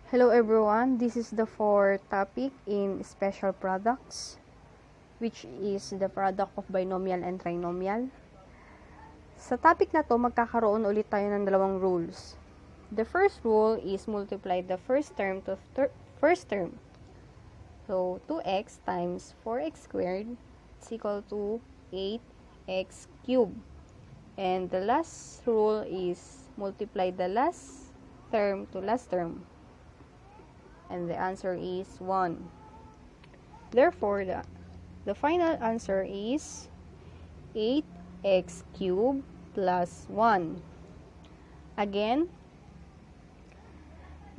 Hello everyone, this is the fourth topic in special products, which is the product of binomial and trinomial. Sa topic na to, magkakaroon ulit tayo ng dalawang rules. The first rule is multiply the first term to first term. So, 2x times 4x squared is equal to 8x cubed. And the last rule is multiply the last term to last term. And the answer is 1. Therefore, the final answer is 8x cubed plus 1. Again,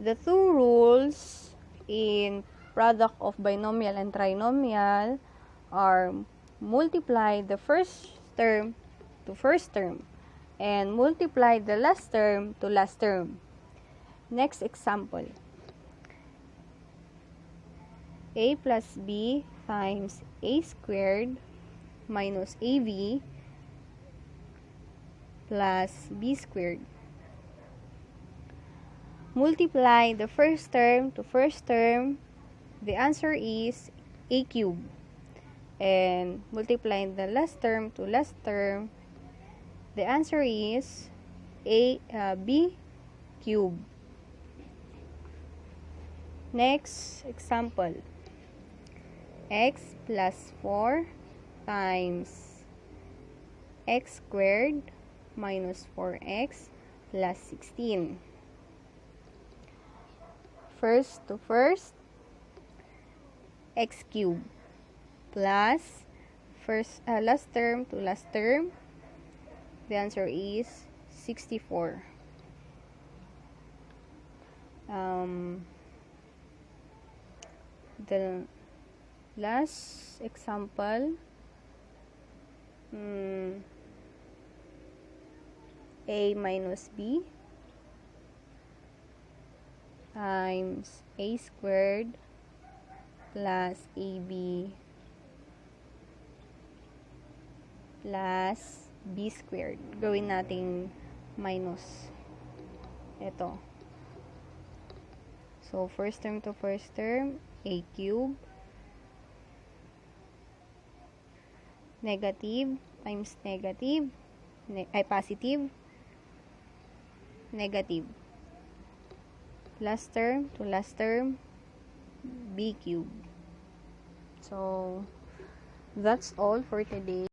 the two rules in product of binomial and trinomial are multiply the first term to first term and multiply the last term to last term. Next example. A plus B times A squared minus AB plus B squared. Multiply the first term to first term. The answer is A cubed. And multiply the last term to last term. The answer is B cubed. Next example. X plus 4 times x squared minus 4x plus 16. First to first, x cubed plus last term to last term. The answer is 64. The last example, A minus B times A squared plus AB plus B squared. Gawin nating minus. Ito. So, first term to first term, A cubed negative times negative, positive, negative. Last term to last term, B cubed. So, that's all for today.